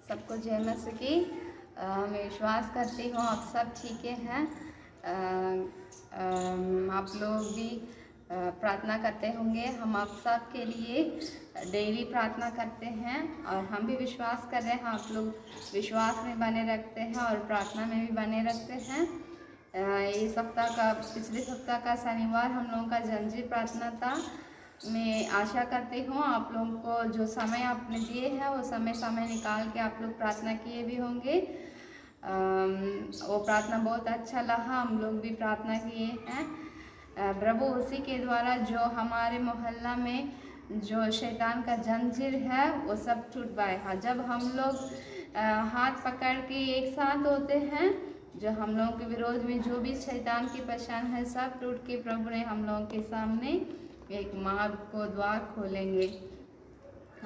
सबको जय मसीह की। मैं विश्वास करती हूँ आप सब ठीक हैं। आप लोग भी प्रार्थना करते होंगे। हम आप सब के लिए डेली प्रार्थना करते हैं और हम भी विश्वास कर रहे हैं आप लोग विश्वास में बने रखते हैं और प्रार्थना में भी बने रखते हैं। ये सप्ताह का पिछले सप्ताह का शनिवार हम लोगों का जंजीर प्रार्थना था। मैं आशा करती हूँ आप लोगों को जो समय आपने दिए हैं वो समय निकाल के आप लोग प्रार्थना किए भी होंगे। वो प्रार्थना बहुत अच्छा लगा। हम लोग भी प्रार्थना किए हैं। प्रभु उसी के द्वारा जो हमारे मोहल्ला में जो शैतान का जंजीर है वो सब टूट पाएगा। जब हम लोग हाथ पकड़ के एक साथ होते हैं, जो हम लोगों के विरोध में जो भी शैतान की परेशान है सब टूट के प्रभु ने हम लोगों के सामने एक मार्ग को द्वार खोलेंगे।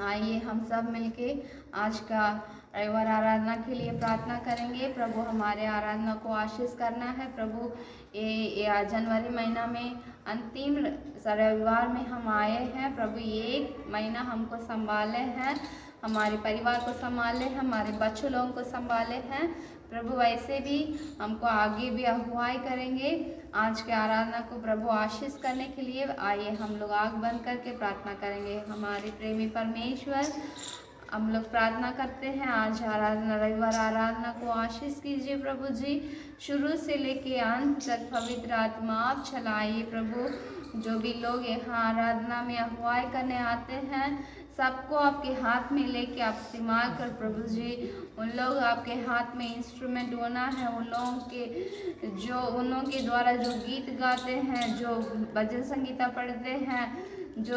आइए हम सब मिलके आज का रविवार आराधना के लिए प्रार्थना करेंगे। प्रभु हमारे आराधना को आशीष करना है। प्रभु ये जनवरी महीना में अंतिम रविवार में हम आए हैं। प्रभु एक महीना हमको संभाले हैं, हमारे परिवार को संभाले हैं, हमारे बच्चों लोगों को संभाले हैं। प्रभु वैसे भी हमको आगे भी अगुवाई करेंगे। आज के आराधना को प्रभु आशीष करने के लिए आइए हम लोग आँख बंद करके प्रार्थना करेंगे। हमारे प्रेमी परमेश्वर, हम लोग प्रार्थना करते हैं आज आराधना रविवार आराधना को आशीष कीजिए प्रभु जी। शुरू से लेके अंत तक पवित्र आत्मा आप चलाइए प्रभु। जो भी लोग यहाँ आराधना में अगुवाई करने आते हैं सबको आपके हाथ में लेके आप इस्तेमाल कर प्रभु जी। उन लोग आपके हाथ में इंस्ट्रूमेंट होना है। उन लोगों के द्वारा जो गीत गाते हैं, जो भजन संगीता पढ़ते हैं, जो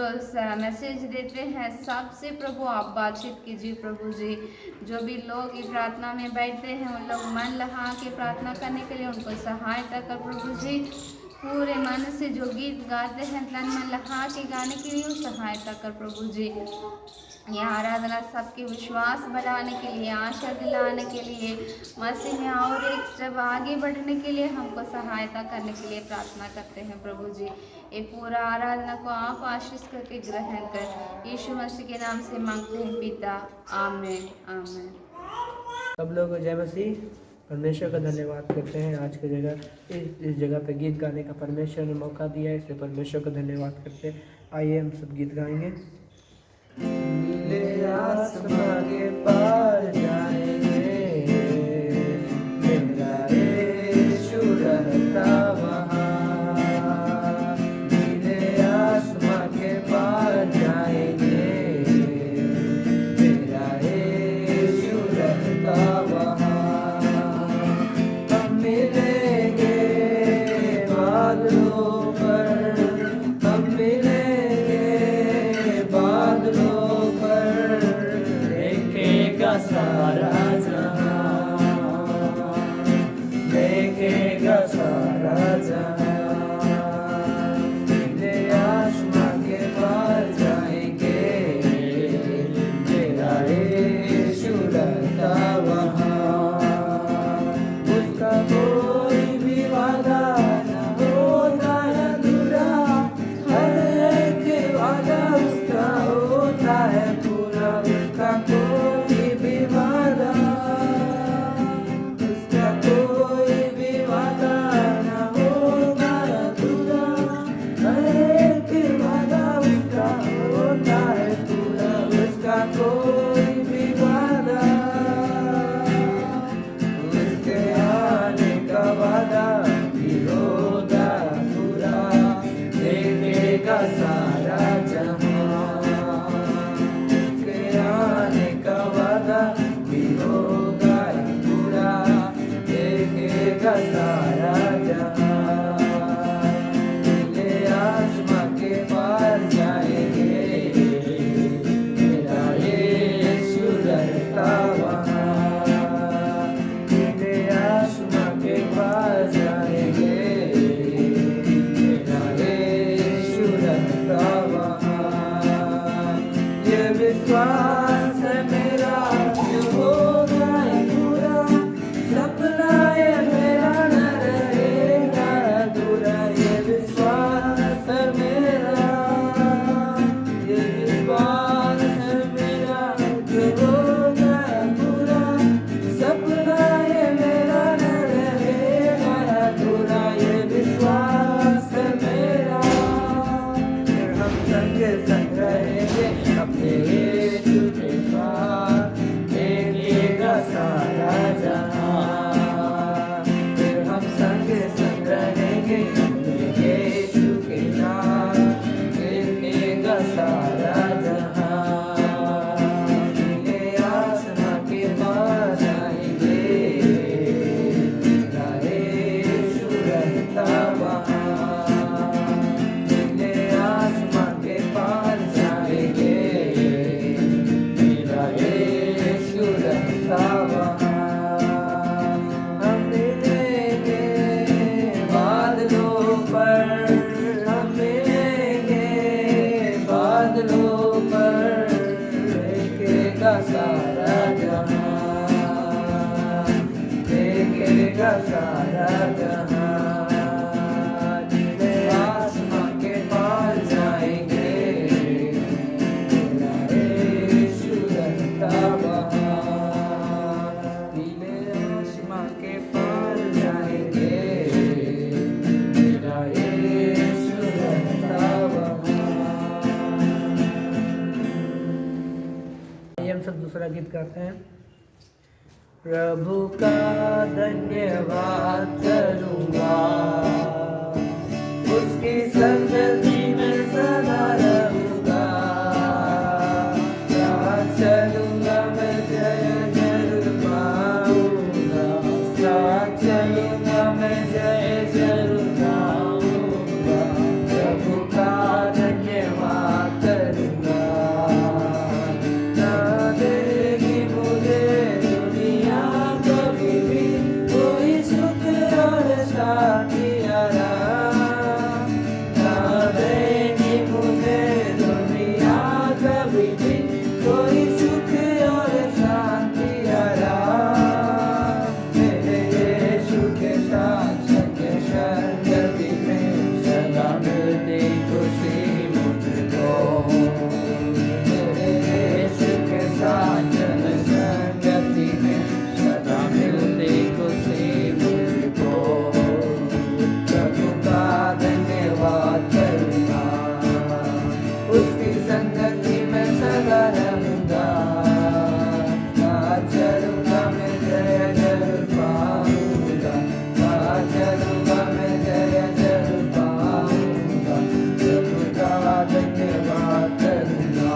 मैसेज देते हैं, सबसे प्रभु आप बातचीत कीजिए प्रभु जी। जो भी लोग इस प्रार्थना में बैठते हैं उन लोग मन लगा के प्रार्थना करने के लिए उनको सहायता कर प्रभु जी। पूरे मन से जो गीत गाते हैं तन मन लगा के गाने के लिए सहायता कर प्रभु जी। यह आराधना सबके विश्वास बढ़ाने के लिए, आशा दिलाने के लिए, मसीह में और एक स्टेप आगे बढ़ने के लिए हमको सहायता करने के लिए प्रार्थना करते हैं प्रभु जी। ये पूरा आराधना को आप आशीष करके ग्रहण कर यीशु मसीह के नाम से मांगते हैं पिता, आमीन आमीन। सब लोग जय मसीह। परमेश्वर का धन्यवाद करते हैं आज की जगह इस जगह पे गीत गाने का परमेश्वर ने मौका दिया है, इसलिए परमेश्वर का धन्यवाद करते हैं। आइए हम सब गीत गाएंगे। नीले आसमां के पार जाएंगे, मेरा यीशु रहता वहाँ। नीले आसमां के पार जाएंगे, मेरा यीशु रहता वहाँ। हम मिलेंगे बादलों पर, हम मिलेंगे बादलों पर, देखेगा सारा जहां, देखेगा सारा जहां। नीले आसमां के पार जाएंगे, मेरा यीशु रहता वहाँ। उसका कोई भी वादा न होता अधूरा, हर एक वादा उसका होता है पूरा। उसका कोई भी वादा, उसका कोई भी वादा न होता अधूरा, हर एक वादा उसका होता है पूरा। उसका कोई भी वादा, उसके आने का वादा भी होगा पूरा, देखेगा सारा जहां। उसके आने का वादा भी होगा पूरा, देखेगा सारा जहां। नीले आसमां के पार जाएंगे, मेरा यीशु रहता वहाँ। नीले आसमां के पार जाएंगे, मेरा यीशु रहता वहाँ। ये विश्वास है मेरा जो होगा पूरा, सपना ये मेरा न रहेगा अधूरा। ये विश्वास है मेरा, ये विश्वास है मेरा जो होगा पूरा, अपने यीशु के पास देखेगा सारा जहां। फिर हम संग संग रहेंगे अपने यीशु के साथ देखेगा सारा जहां। नीले आसमां के पास जाएंगे मेरा यीशु रहता वहां। नीले आसमां के पार जाएंगे मेरा यीशु रहता वहां। हम मिलेंगे बादलों पर, हम मिलेंगे बादलों पर देखेगा सारा जहां, देखेगा सारा जहां। नीले आसमां के पार जाएंगे मेरा यीशु रहता वहां। नीले आसमां के पार जाएंगे मेरा यीशु रहता वहां। आइए हम सब दूसरा गीत गाते हैं। प्रभु का धन्यवाद करूंगा, उसकी संगति में सदा रहूंगा। साथ चलूंगा मैं जय जरूर पाऊंगा, साथ चलूंगा मैं जय जरूर पाऊंगा। प्रभु का धन्यवाद करूंगा, ना देगी मुझे दुनिया कभी भी कोई सुख और शांति आराम। ना देगी मुझे दुनिया कभी भी कोई सुख और शांति आराम। मेरे यीशु के साथ सत्य संगति में सदा मिलती खुशी मुझको। मेरे यीशु के साथ जन संगति में सदा मिलती खुशी मुझको। प्रभु का धन्यवाद करूंगा, उसकी संगति में सदा रहूंगा। साथ चलूंगा मैं जय जरूर पाऊंगा, साथ चलूंगा मैं जय जरूर पाऊंगा। प्रभु का धन्यवाद करूंगा।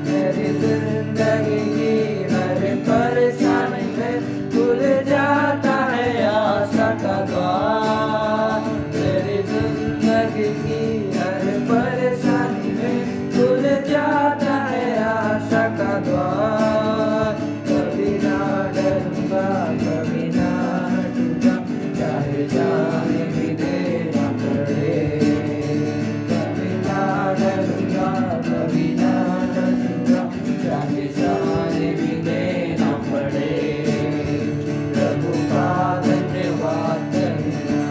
मेरी जिंदगी की हर परेशानी में खुल जाता है आशा का द्वार। मेरी जिंदगी की हर परेशानी में खुल जाता है आशा का द्वार। कभी ना डरूंगा, कभी ना हटूंगा, चाहे जाने भी देना पड़े। कभी ना डरूंगा, कभी ना हटूंगा, चाहे जाने भी देना पड़े। प्रभु का धन्यवाद करूंगा,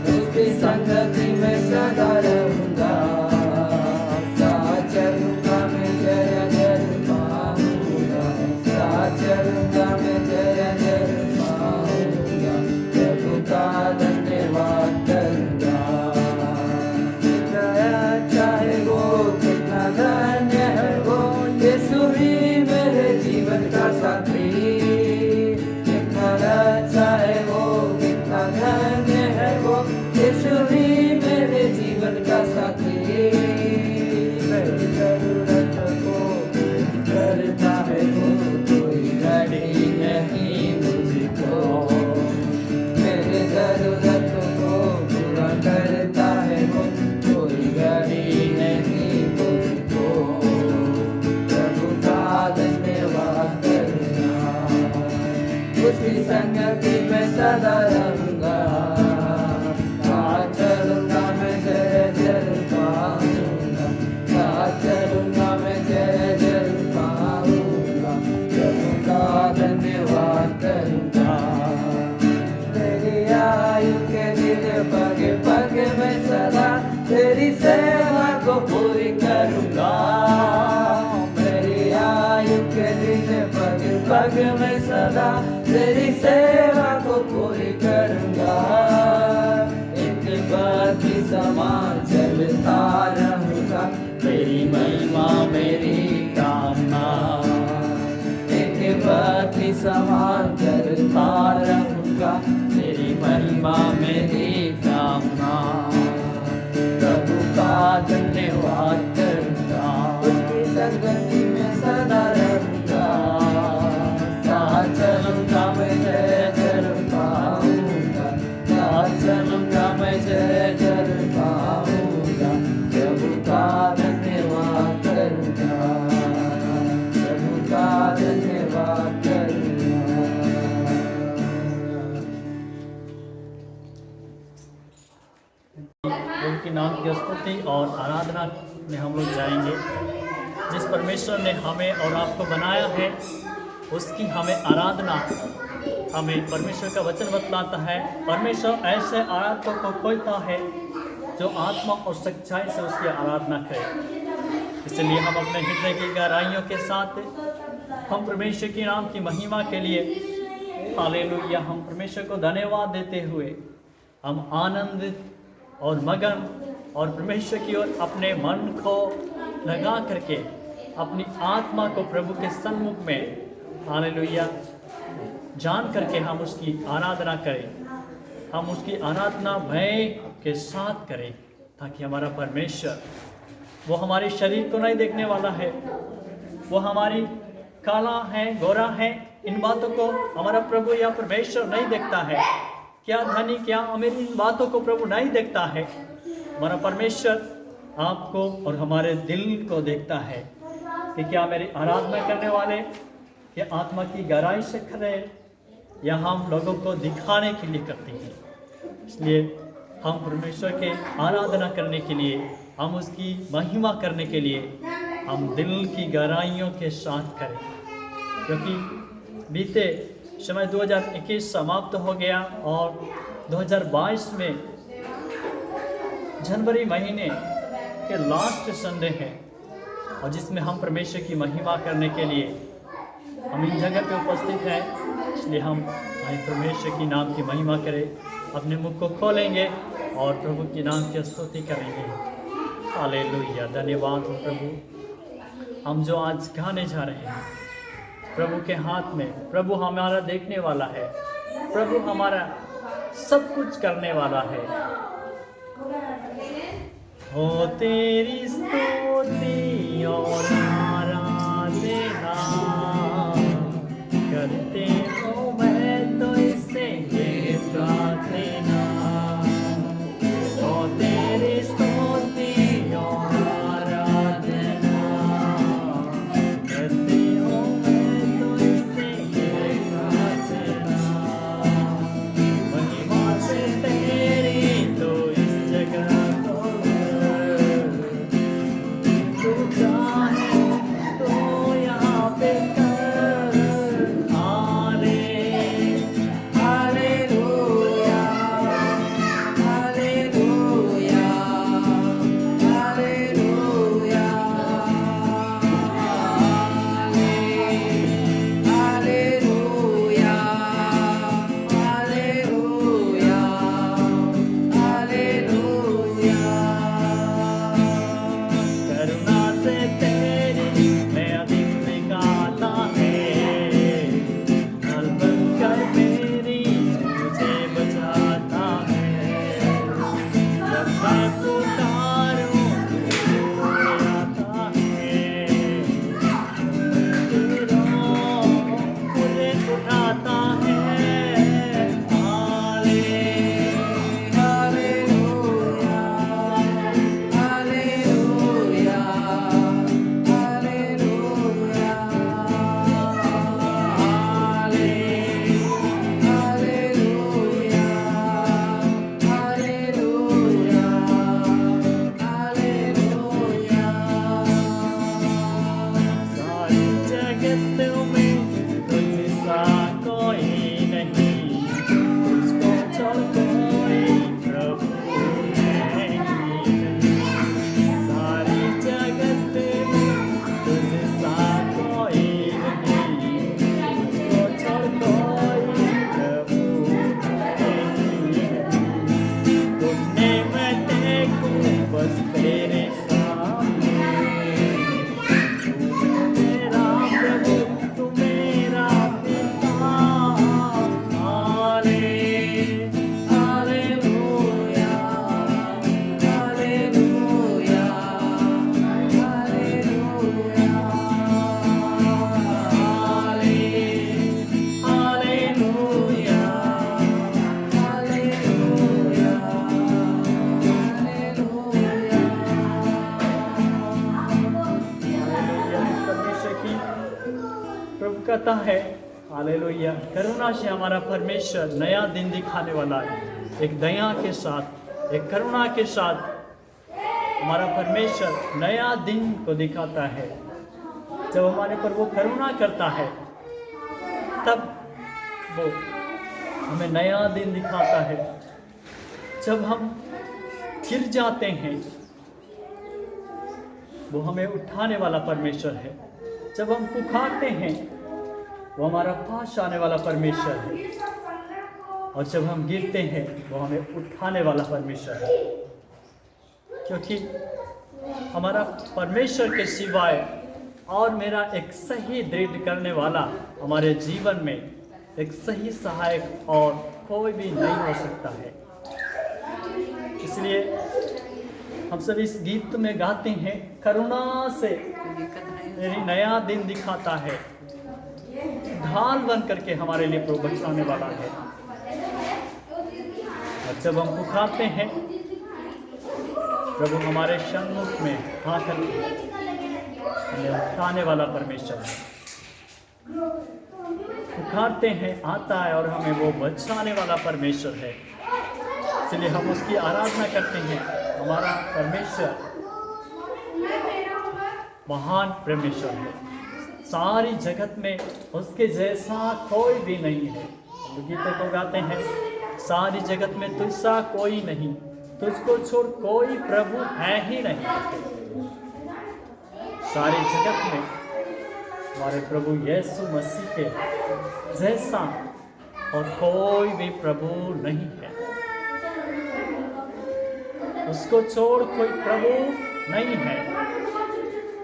उसकी संगति में सदा रहूंगा। साथ चलूंगा मैं जय जरूर पाऊंगा, साथ चलूंगा मैं जय जरूर पाऊंगा। प्रभु का धन्यवाद करूंगा। कितना चाहे वो, कितना धन्य है वो, यीशु ही मेरे जीवन का साथी। कितना अच्छा है वो, कितना धन्य है वो, यीशु ही मेरे जीवन का साथी। मेरी जरूरत को करता है वो, कोई घड़ी नहीं मुझको। मेरे जरूरत को पूरा करता है वो, कोई घड़ी नहीं मुझको। प्रभु का धन्यवाद करूंगा, उसकी संगति में सदा रहूंगा। साथ चलूंगा मैं जय जरूर पाऊंगा, साथ चलूंगा मैं जय जरूर पाऊंगा। प्रभु का धन्यवाद करूंगा। तेरी आयु के दिन पग पग में सदा तेरी सेवा को पूरी करूंगा। मेरी आयु के दिन पग पग में सदा तेरी सेवा को पूरी करूंगा। एक बात की समान चलता रहूंगा, तेरी महिमा मेरी कामना, एक पति समान करता रहूंगा, तेरी महिमा मेरी कामना, प्रभु का धन्यवाद करता, उसकी संगति में सदा रहूंगा, साथ चलूंगा मैं जय कर पाऊंगा, साथ चलूंगा मैं जय कर पाऊंगा, प्रभु का धन्यवाद करूंगा, प्रभु का धन्यवाद करूंगा। प्रभु के नाम की स्तुति और आराधना में हम लोग जाएंगे। जिस परमेश्वर ने हमें और आपको बनाया है उसकी हमें आराधना, हमें परमेश्वर का वचन बतलाता है। परमेश्वर ऐसे आराधकों को खोजता है जो आत्मा और सच्चाई से उसकी आराधना करें। इसलिए हम अपने हृदय की गहराइयों के साथ हम परमेश्वर के नाम की महिमा के लिए हालेलुया, हम परमेश्वर को धन्यवाद देते हुए हम आनंदित और मगन और परमेश्वर की ओर अपने मन को लगा करके अपनी आत्मा को प्रभु के सन्मुख में हालेलुया जान करके हम उसकी आराधना करें। हम उसकी आराधना भय के साथ करें ताकि हमारा परमेश्वर, वो हमारे शरीर को नहीं देखने वाला है, वो हमारी काला है गोरा है, इन बातों को हमारा प्रभु या परमेश्वर नहीं देखता है। क्या धनी क्या अमीर, इन बातों को प्रभु नहीं देखता है। हमारा परमेश्वर आपको और हमारे दिल को देखता है कि क्या मेरी आराधना करने वाले या आत्मा की गहराई से खड़े या हम लोगों को दिखाने के लिए करते हैं। इसलिए हम परमेश्वर के आराधना करने के लिए, हम उसकी महिमा करने के लिए हम दिल की गहराइयों के साथ करें, क्योंकि बीते समय 2021 समाप्त हो गया और 2022 में जनवरी महीने के लास्ट संडे है और जिसमें हम परमेश्वर की महिमा करने के लिए हम इन जगह पे उपस्थित हैं। इसलिए हम परमेश्वर की नाम की महिमा करें, अपने मुख को खोलेंगे और प्रभु की नाम की स्तुति करेंगे। हालेलुया, धन्यवाद हो प्रभु। हम जो आज गाने जा रहे हैं प्रभु के हाथ में, प्रभु हमारा देखने वाला है, प्रभु हमारा सब कुछ करने वाला है। हो तेरी स्तुति और आराधना करते हो मैं तो इससे ये प्रार्थना, हो तेरी स्तुति और आराधना करते हो मैं तो इससे ये प्रार्थना, महिमा से तेरी तो इस जगह को तू कहता है हालेलुया, करुणा से हमारा परमेश्वर नया दिन दिखाने वाला है। एक दया के साथ, एक करुणा के साथ हमारा परमेश्वर नया दिन को दिखाता है। जब हमारे पर वो करुणा करता है तब वो हमें नया दिन दिखाता है। जब हम गिर जाते हैं वो हमें उठाने वाला परमेश्वर है। जब हम पुकारते हैं वो हमारा पास आने वाला परमेश्वर है। और जब हम गिरते हैं वो हमें उठाने वाला परमेश्वर है। क्योंकि हमारा परमेश्वर के सिवाय और मेरा एक सही दृढ़ करने वाला हमारे जीवन में एक सही सहायक और कोई भी नहीं हो सकता है। इसलिए हम सब इस गीत में गाते हैं, करुणा से मेरी नया दिन दिखाता है, ढाल बन करके हमारे लिए प्रभु बचाने वाला है। और जब हम पुकारते हैं प्रभु हमारे सन्मुख में आकर हमें उठाने वाला परमेश्वर है। पुकारते हैं आता है और हमें वो बचाने वाला परमेश्वर है। इसलिए हम उसकी आराधना करते हैं। हमारा परमेश्वर महान परमेश्वर है। सारी जगत में उसके जैसा कोई भी नहीं है। हम गीतों को गाते हैं, सारी जगत में तुझसा कोई नहीं, तुझको छोड़ कोई प्रभु है ही नहीं। सारी जगत में हमारे प्रभु यीशु मसीह के जैसा और कोई भी प्रभु नहीं है। उसको छोड़ कोई प्रभु नहीं है।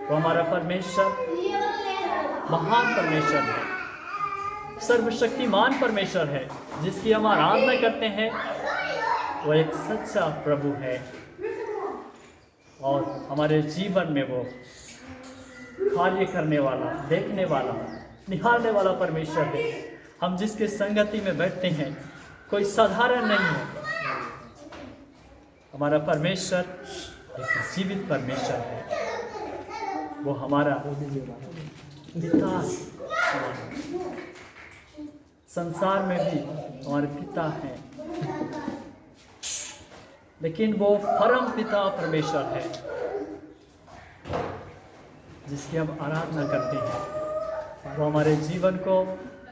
वो हमारा परमेश्वर महान परमेश्वर है, सर्वशक्तिमान परमेश्वर है, जिसकी हम आराधना करते हैं। वो एक सच्चा प्रभु है और हमारे जीवन में वो कार्य करने वाला, देखने वाला, निहारने वाला परमेश्वर है। हम जिसके संगति में बैठते हैं कोई साधारण नहीं है। हमारा परमेश्वर एक जीवित परमेश्वर है। वो हमारा पिता है। संसार में भी हमारे पिता हैं, लेकिन वो परम पिता परमेश्वर है जिसकी हम आराधना करते हैं। वो हमारे जीवन को,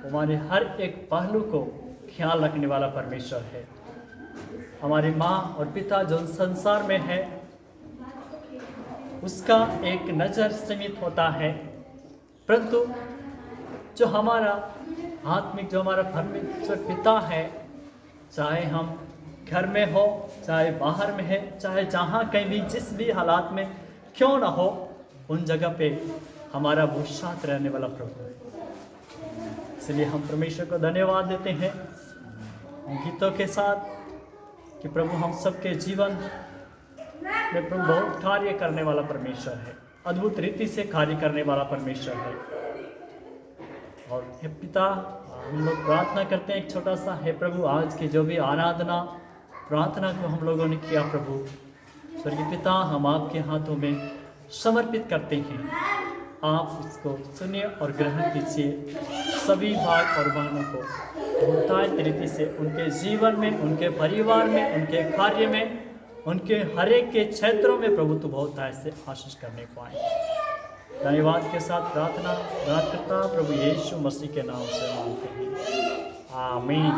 हमारे हर एक पहलू को ख्याल रखने वाला परमेश्वर है। हमारी माँ और पिता जो संसार में है उसका एक नज़र सीमित होता है, परंतु जो हमारा आत्मिक, जो हमारा परमेश्वर पिता है, चाहे हम घर में हो, चाहे बाहर में है, चाहे जहाँ कहीं भी जिस भी हालात में क्यों ना हो, उन जगह पे हमारा वो साथ रहने वाला प्रभु है। इसलिए हम परमेश्वर को धन्यवाद देते हैं गीतों के साथ कि प्रभु हम सबके जीवन में प्रभु बहुत कार्य करने वाला परमेश्वर है, अद्भुत रीति से कार्य करने वाला परमेश्वर है। और हे पिता, हम लोग प्रार्थना करते हैं एक छोटा सा, हे प्रभु आज की जो भी आराधना प्रार्थना को हम लोगों ने किया, प्रभु स्वर्गीय पिता हम आपके हाथों में समर्पित करते हैं। आप उसको सुनिए और ग्रहण कीजिए। सभी भाई और बहनों को बहुतायत रीति से उनके जीवन में, उनके परिवार में, उनके कार्य में, उनके हर एक के क्षेत्रों में प्रभु तो बहुतायत से आशीष करने पाए। धन्यवाद के साथ प्रार्थना करता प्रभु यीशु मसीह के नाम से मांगते हैं, आमीन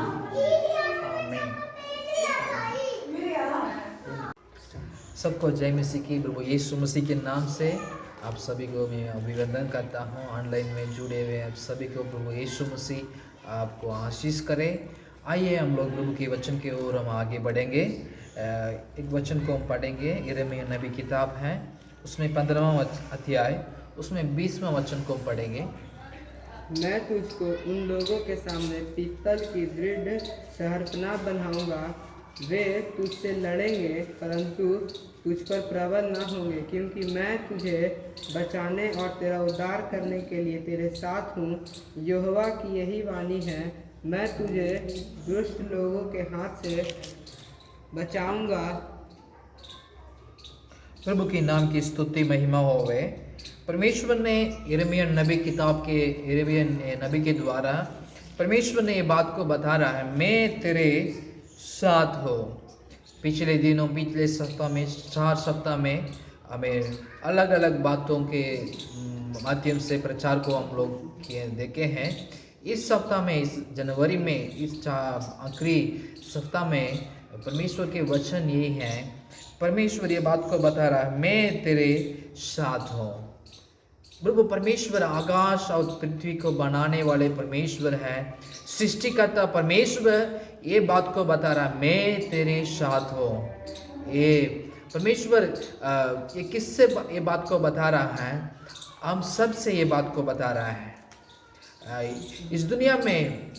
आमीन। सबको जय मसीह की। प्रभु यीशु मसीह के नाम से आप सभी को मैं अभिवादन करता हूँ। ऑनलाइन में जुड़े हुए आप सभी को प्रभु यीशु मसीह आपको आशीष करे। आइए हम लोग प्रभु के वचन की ओर हम आगे बढ़ेंगे। एक वचन को हम पढ़ेंगे, यिर्मयाह नबी किताब है, उसमें 15वां अध्याय, उसमें 20वां वचन को हम पढ़ेंगे। मैं तुझको उन लोगों के सामने पीतल की दृढ़ शहरपनाह बनाऊंगा। वे तुझसे लड़ेंगे परंतु तुझ पर प्रबल न होंगे, क्योंकि मैं तुझे बचाने और तेरा उद्धार करने के लिए तेरे साथ हूँ। यहोवा की यही वाणी है, मैं तुझे दुष्ट लोगों के हाथ से बचाऊंगा। प्रभु के नाम की स्तुति महिमा होवे। परमेश्वर ने यिर्मयाह नबी किताब के यिर्मयाह नबी के द्वारा परमेश्वर ने ये बात को बता रहा है, मैं तेरे साथ हो। पिछले दिनों, पिछले सप्ताह में, 4 सप्ताह में हमें अलग अलग बातों के माध्यम से प्रचार को हम लोग देखे हैं। इस सप्ताह में, इस जनवरी में, इस आखिरी सप्ताह में परमेश्वर के वचन यही हैं। परमेश्वर ये बात को बता रहा है, मैं तेरे साथ हूँ। प्रभु परमेश्वर आकाश और पृथ्वी को बनाने वाले परमेश्वर है, सृष्टिकर्ता परमेश्वर ये बात को बता रहा है, मैं तेरे साथ हूँ। ये परमेश्वर ये किससे ये बात को बता रहा है? हम सब से ये बात को बता रहा है। इस दुनिया में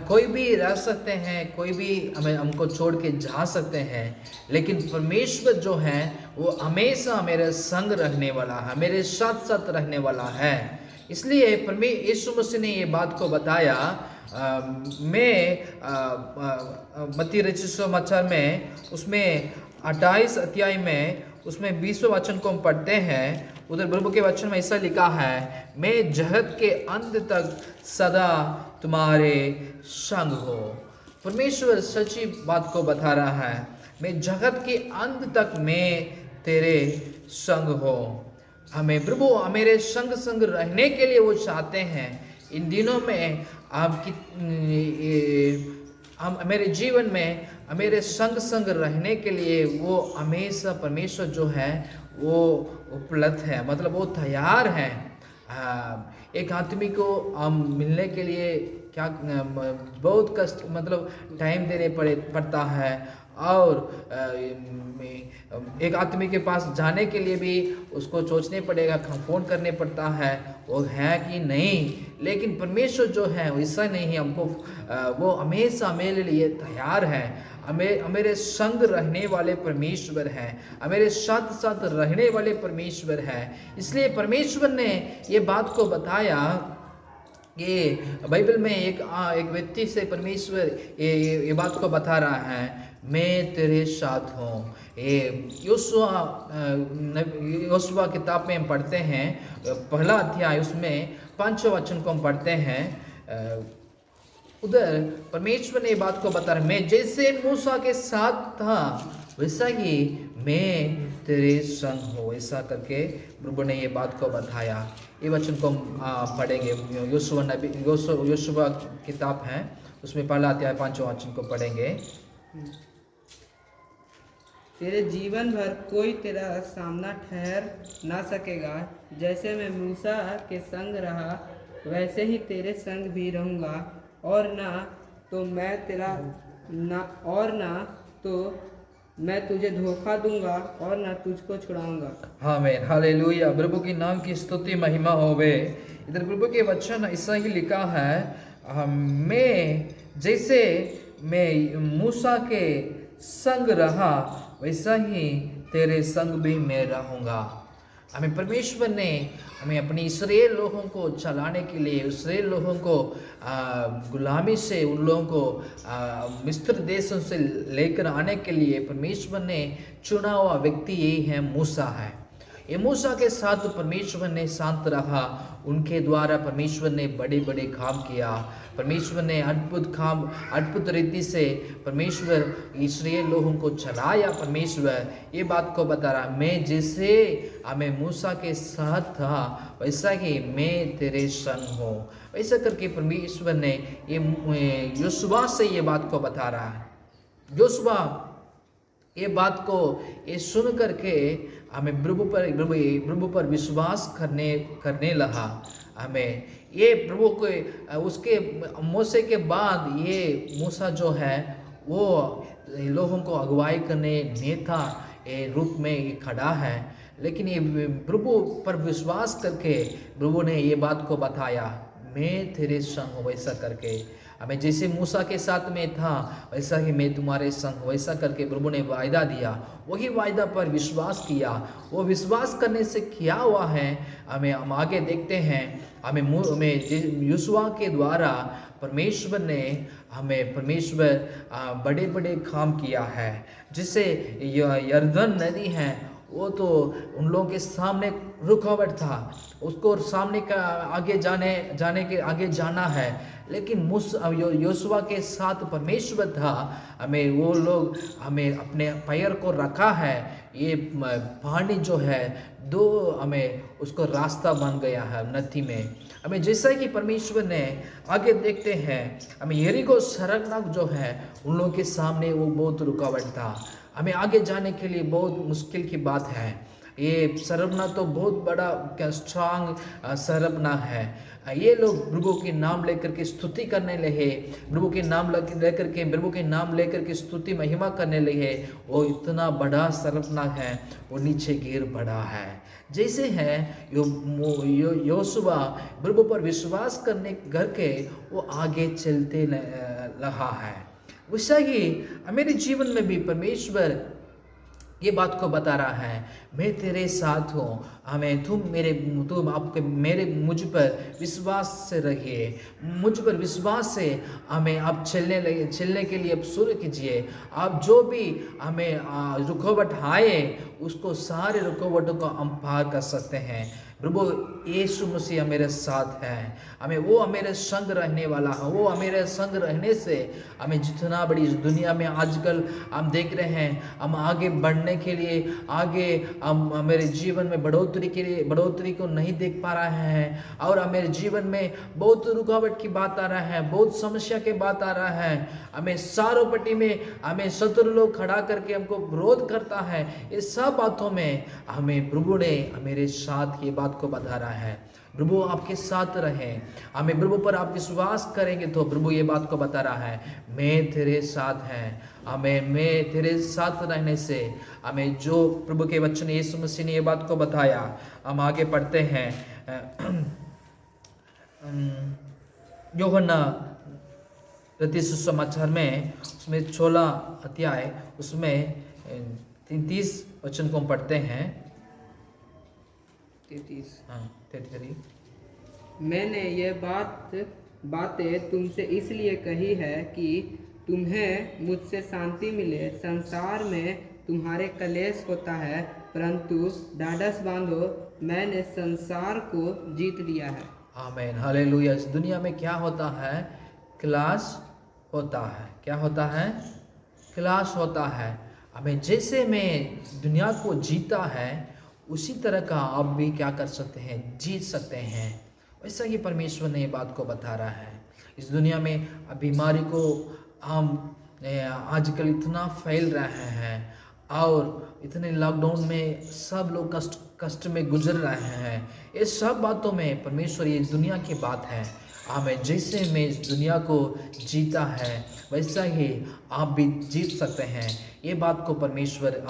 कोई भी रह सकते हैं, कोई भी हमको छोड़ के जा सकते हैं, लेकिन परमेश्वर जो है वो हमेशा मेरे संग रहने वाला है, मेरे साथ साथ रहने वाला है। इसलिए यीशु मसीह ने ये बात को बताया। मैं मत्ती रचित सुसमाचार में उसमें 28 अध्याय में उसमें 20वें वचन को हम पढ़ते हैं। उधर प्रभु के वचन में ऐसा लिखा है, मैं जगत के अंत तक सदा तुम्हारे संग हो। परमेश्वर सच्ची बात को बता रहा है, मैं जगत के अंत तक मैं तेरे संग हो। हमें प्रभु मेरे संग संग रहने के लिए वो चाहते हैं। इन दिनों में हम मेरे जीवन में मेरे संग संग रहने के लिए वो हमेशा परमेश्वर जो है वो उपलब्ध है, मतलब वो तैयार है। एक आदमी को हम मिलने के लिए क्या बहुत कष्ट, मतलब टाइम देने पड़ता है, और एक आदमी के पास जाने के लिए भी उसको सोचने पड़ेगा, फ़ोन करने पड़ता है वो है कि नहीं। लेकिन परमेश्वर जो है वैसा नहीं, हमको वो हमेशा मेरे लिए तैयार है। मेरे संग रहने वाले परमेश्वर है, मेरे साथ साथ रहने वाले परमेश्वर है। इसलिए परमेश्वर ने ये बात को बताया। ये बाइबल में एक व्यक्ति से परमेश्वर ये बात को बता रहा है, मैं तेरे साथ हूँ। ये योशुआ किताब में हम पढ़ते हैं, पहला अध्याय उसमें 5 वचन को हम पढ़ते हैं। उधर परमेश्वर ने ये बात को बता रहा है, मैं जैसे मूसा के साथ था वैसा ही मैं तेरे संग हो। ऐसा करके प्रभु ने ये बात को बताया। ये वचन को हम पढ़ेंगे। योशुआ किताब है उसमें पहला अध्याय 5वां वचन को पढ़ेंगे। तेरे जीवन भर कोई तेरा सामना ठहर ना सकेगा। जैसे मैं मूसा के संग रहा वैसे ही तेरे संग भी रहूँगा, और ना तो मैं तुझे धोखा दूंगा और ना तुझको छुड़ाऊंगा। आमीन, हालेलुया। प्रभु की नाम की स्तुति महिमा होवे। इधर प्रभु के वचन ऐसा ही लिखा है, मैं जैसे मैं मूसा के संग रहा वैसा ही तेरे संग भी मैं रहूँगा। हमें परमेश्वर ने हमें अपने इस्राएल लोगों को चलाने के लिए, इस्राएल लोगों को गुलामी से, उन लोगों को मिस्र देशों से लेकर आने के लिए परमेश्वर ने चुना हुआ व्यक्ति यही है, मूसा है। ये मूसा के साथ परमेश्वर ने शांत रहा, उनके द्वारा परमेश्वर ने बड़े बड़े काम किया। परमेश्वर ने अद्भुत रीति से परमेश्वर इस्राएल लोगों को चलाया। परमेश्वर ये बात को बता रहा, मैं जैसे हमें मूसा के साथ था वैसा ही मैं तेरे संग हूँ। वैसा करके परमेश्वर ने ये योशुआ से ये बात को बता रहा है। योशुआ ये बात को ये सुन करके हमें प्रभु पर विश्वास करने लगा। हमें ये प्रभु को उसके मूसा के बाद ये मूसा जो है वो लोगों को अगुवाई करने नेता रूप में खड़ा है। लेकिन ये प्रभु पर विश्वास करके प्रभु ने ये बात को बताया, मैं तेरे संग हूँ। वैसा करके हमें जैसे मूसा के साथ में था वैसा ही मैं तुम्हारे संग, वैसा करके प्रभु ने वायदा दिया। वही वायदा पर विश्वास किया। वो विश्वास करने से क्या हुआ है हम आगे देखते हैं। हमें योशुआ के द्वारा परमेश्वर ने बड़े बड़े काम किया है। जिससे यरदन नदी है वो तो उन लोगों के सामने रुकावट था, उसको सामने का आगे जाना है। लेकिन योशुआ के साथ परमेश्वर था, हमें वो लोग हमें अपने पैर को रखा है। ये पानी जो है दो हमें उसको रास्ता बन गया है नदी में। हमें जैसा कि परमेश्वर ने आगे देखते हैं, हमें यरीको सरकना जो है उन लोगों के सामने वो बहुत रुकावट था। हमें आगे जाने के लिए बहुत मुश्किल की बात है। ये सरपना तो बहुत बड़ा स्ट्रांग सरपना है। ये लोग प्रभु के नाम लेकर के स्तुति करने लगे, प्रभु के नाम लेकर के स्तुति महिमा करने लगे। वो इतना बड़ा सरपना है, वो नीचे गिर पड़ा है। जैसे है योशुआ प्रभु पर विश्वास करके वो आगे चलते रहा है। वैसा ही मेरे जीवन में भी परमेश्वर ये बात को बता रहा है, मैं तेरे साथ हूँ। मुझ पर विश्वास से रहिए, मुझ पर विश्वास से हमें आप चलने के लिए अब शुरू कीजिए। आप जो भी हमें रुकावट आए, उसको सारे रुकावटों को हम पार कर सकते हैं। प्रभु यीशु मसीह मेरे साथ है, वो मेरे संग रहने वाला है। वो मेरे संग रहने से हमें जितना बड़ी इस दुनिया में आजकल हम देख रहे हैं, हम आगे बढ़ने के लिए, आगे हम मेरे जीवन में बढ़ोतरी को नहीं देख पा रहे हैं, और मेरे जीवन में बहुत रुकावट की बात आ रहा है, बहुत समस्या की बात आ रहा है। हमें चारों पट्टी में हमें शत्रु लोग खड़ा करके हमको विरोध करता है। ये सब बातों में हमें प्रभु ने मेरे साथ ये बात को बता रहा है, प्रभु आपके साथ रहे। हमें प्रभु पर आप विश्वास करेंगे तो प्रभु ये बात को बता रहा है, मैं तेरे साथ है। मैं तेरे साथ रहने से हमें जो प्रभु के वचन यीशु मसीह ने ये बात को बताया। हम आगे पढ़ते हैं यूहन्ना रचित सुसमाचार में, उसमें 16 अध्याय उसमें 33 वचन को हम पढ़ते हैं। 33। मैंने ये बातें तुमसे इसलिए कही है कि तुम्हें मुझसे शांति मिले। संसार में तुम्हारे कलेश होता है, परंतु ढाढ़स बांधो, मैंने संसार को जीत लिया है। आमीन, हालेलुया। इस दुनिया में क्या होता है? क्लास होता है। क्या होता है? क्लास होता है। हमें जैसे में दुनिया को जीता है, उसी तरह का आप भी क्या कर सकते हैं? जीत सकते हैं। वैसा ही परमेश्वर ने ये बात को बता रहा है। इस दुनिया में बीमारी को हम आजकल इतना फैल रहे हैं, और इतने लॉकडाउन में सब लोग कष्ट में गुजर रहे हैं। ये सब बातों में परमेश्वर, ये दुनिया की बात है। हमें जैसे में इस दुनिया को जीता है, वैसा ही आप भी जीत सकते हैं। ये बात को परमेश्वर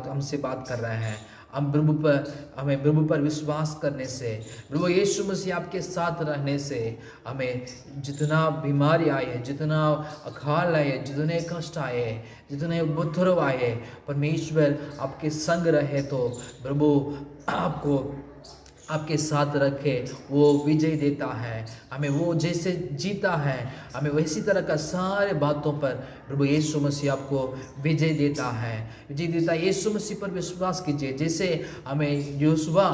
हमसे बात कर रहे हैं। हमें प्रभु पर विश्वास करने से, प्रभु यीशु मसीह आपके साथ रहने से, हमें जितना बीमारी आए, जितना अकाल आए, जितने कष्ट आए, जितने उपद्रव आए, परमेश्वर आपके संग रहे तो प्रभु आपको आपके साथ रखे, वो विजय देता है। हमें वो जैसे जीता है, हमें वैसी तरह का सारे बातों पर प्रभु यीशु मसीह आपको विजय देता है। यीशु मसीह पर विश्वास कीजिए। जैसे हमें योशुआ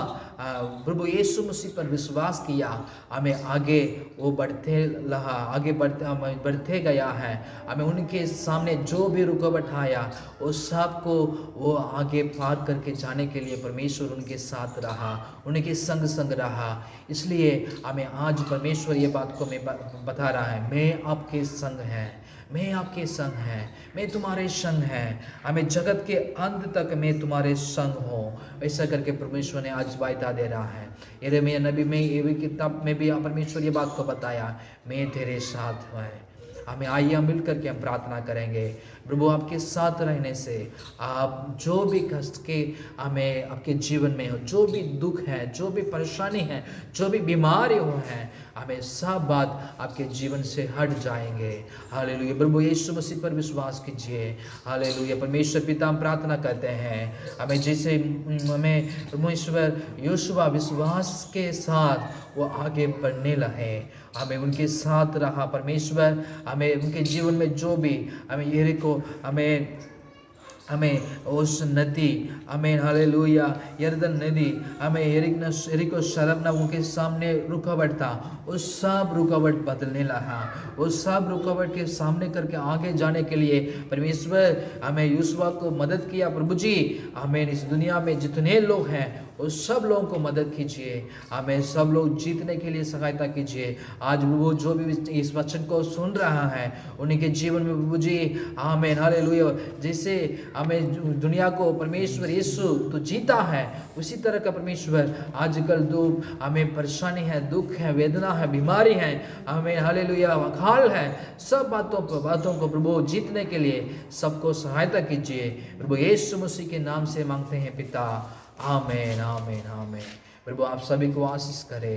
प्रभु यीशु मसीह पर विश्वास किया, हमें आगे वो बढ़ते गया है। हमें उनके सामने जो भी रुकावट आया, वो सब को वो आगे पार करके जाने के लिए परमेश्वर उनके साथ रहा, उनके संग रहा। इसलिए हमें आज परमेश्वर ये बात को बता रहा है, मैं आपके संग है, मैं आपके संग है, मैं तुम्हारे संग है। हमें जगत के अंत तक मैं तुम्हारे संग हूँ। ऐसा करके परमेश्वर ने आज वायदा दे रहा है। यिर्मयाह नबी में ये किताब में भी परमेश्वर ये बात को बताया, मैं तेरे साथ हूँ। हमें आइए मिल करके हम प्रार्थना करेंगे। प्रभु आपके साथ रहने से आप जो भी कष्ट के हमें आपके जीवन में हो, जो भी दुख है, जो भी परेशानी है, जो भी बीमारी हो है, हमें सब बात आपके जीवन से हट जाएंगे। हालेलुया। प्रभु यीशु मसीह पर विश्वास कीजिए। हालेलुया। परमेश्वर पिता हम प्रार्थना करते हैं, हमें जैसे हमें परमेश्वर योशुआ विश्वास के साथ वो आगे बढ़ने लगे, हमें उनके साथ रहा। परमेश्वर हमें उनके जीवन में जो भी हमें यरीको हमें हमें उस नदी, आमीन हालेलुया, यरदन नदी, हमें यरीको शर्म उनके सामने रुकावट था, उस सब रुकावट बदलने लगा, उस सब रुकावट के सामने करके आगे जाने के लिए परमेश्वर हमें यूसुआ को मदद किया। प्रभु जी हमें इस दुनिया में जितने लोग हैं उस सब लोगों को मदद कीजिए, हमें सब लोग जीतने के लिए सहायता कीजिए। आज वो जो भी इस वचन को सुन रहा है उन्हीं के जीवन में प्रभु जी आमीन हालेलुया, जैसे हमें दुनिया को परमेश्वर यीशु तो जीता है, उसी तरह का परमेश्वर आजकल जो हमें परेशानी है, दुख है, वेदना है, बीमारी है, हमें हालेलुया अकाल है, सब बातों को प्रभु जीतने के लिए सबको सहायता कीजिए। प्रभु यीशु मसीह के नाम से मांगते हैं पिता, आमीन आमीन आमीन। प्रभु आप सभी को आशीष करे।